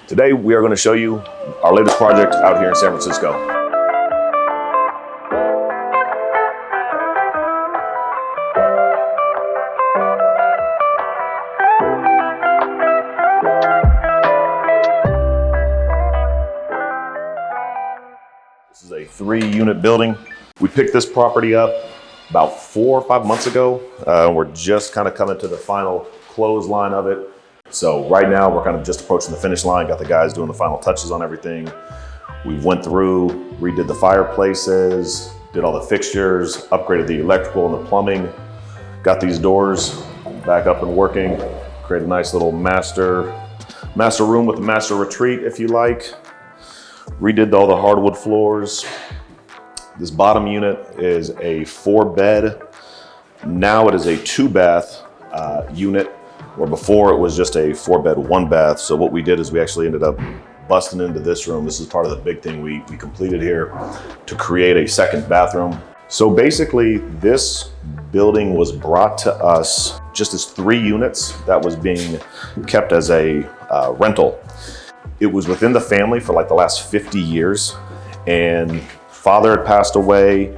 Today, we are going to show you our latest project out here in San Francisco. This is a 3-unit building. We picked this property up about 4 or 5 months ago. We're just kind of coming to the final close line of it. So right now we're kind of just approaching the finish line, got the guys doing the final touches on everything. We went through, redid the fireplaces, did all the fixtures, upgraded the electrical and the plumbing, got these doors back up and working, created a nice little master room with a master retreat, if you like. Redid all the hardwood floors. This bottom unit is a 4-bed. Now it is a 2-bath unit, where before it was just a 4-bed, 1-bath. So what we did is we actually ended up busting into this room. This is part of the big thing we completed here to create a second bathroom. So basically this building was brought to us just as 3 units that was being kept as a rental. It was within the family for like the last 50 years, and father had passed away.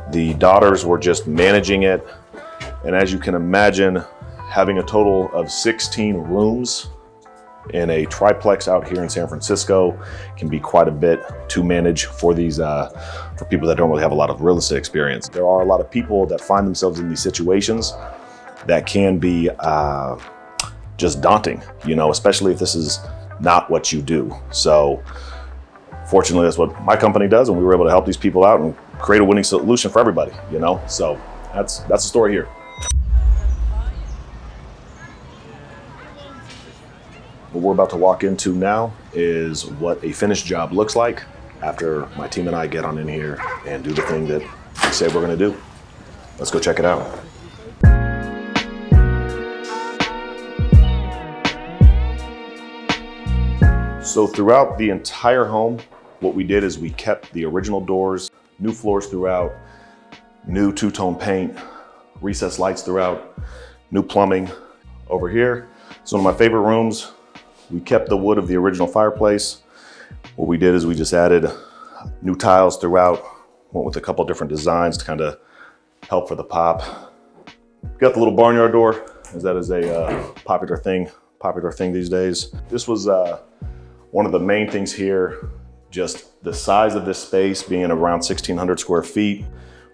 The daughters were just managing it. And as you can imagine, having a total of 16 rooms in a triplex out here in San Francisco can be quite a bit to manage for these for people that don't really have a lot of real estate experience. There are a lot of people that find themselves in these situations that can be just daunting, especially if this is not what you do. So fortunately, that's what my company does, and we were able to help these people out and create a winning solution for everybody, So that's the story here. What we're about to walk into now is what a finished job looks like after my team and I get on in here and do the thing that we say we're going to do. Let's go check it out. So throughout the entire home, what we did is we kept the original doors, new floors throughout, new 2-tone paint, recessed lights throughout, new plumbing. Over here, it's one of my favorite rooms. We kept the wood of the original fireplace. What we did is we just added new tiles throughout, went with a couple different designs to kind of help for the pop. Got the little barnyard door, as that is a popular thing these days. This was one of the main things here, just the size of this space being around 1,600 square feet.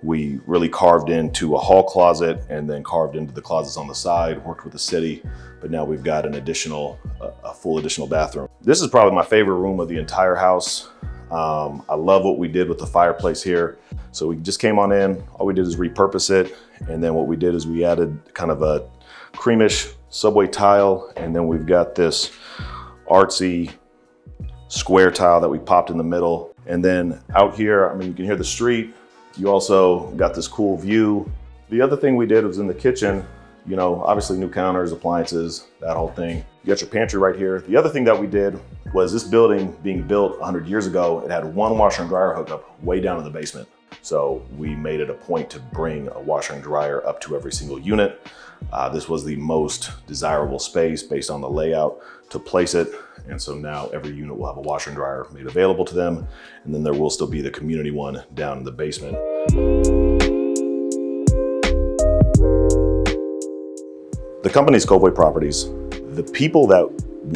We really carved into a hall closet and then carved into the closets on the side, worked with the city, but now we've got an a full additional bathroom. This is probably my favorite room of the entire house. I love what we did with the fireplace here. So we just came on in, all we did is repurpose it. And then what we did is we added kind of a creamish subway tile. And then we've got this artsy square tile that we popped in the middle. And then out here, you can hear the street. You also got this cool view. The other thing we did was in the kitchen, obviously new counters, appliances, that whole thing. You got your pantry right here. The other thing that we did was this building being built 100 years ago, it had one washer and dryer hookup way down in the basement. So we made it a point to bring a washer and dryer up to every single unit. This was the most desirable space based on the layout to place it. And so now every unit will have a washer and dryer made available to them. And then there will still be the community one down in the basement. The company's Coveway Properties. The people that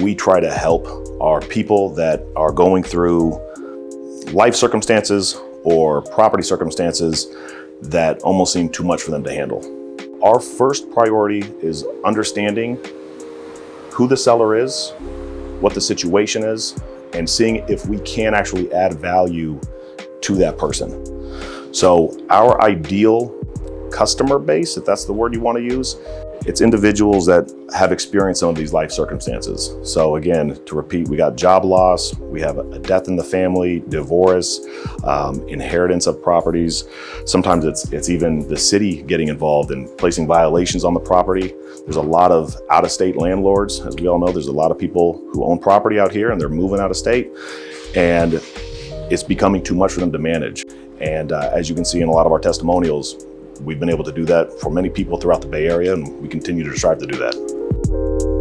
we try to help are people that are going through life circumstances or property circumstances that almost seem too much for them to handle. Our first priority is understanding who the seller is, what the situation is, and seeing if we can actually add value to that person. So our ideal customer base, if that's the word you want to use, it's individuals that have experienced some of these life circumstances. So again, to repeat, we got job loss, we have a death in the family, divorce, inheritance of properties. Sometimes it's even the city getting involved and placing violations on the property. There's a lot of out-of-state landlords. As we all know, there's a lot of people who own property out here and they're moving out of state, and it's becoming too much for them to manage. And as you can see in a lot of our testimonials, we've been able to do that for many people throughout the Bay Area, and we continue to strive to do that.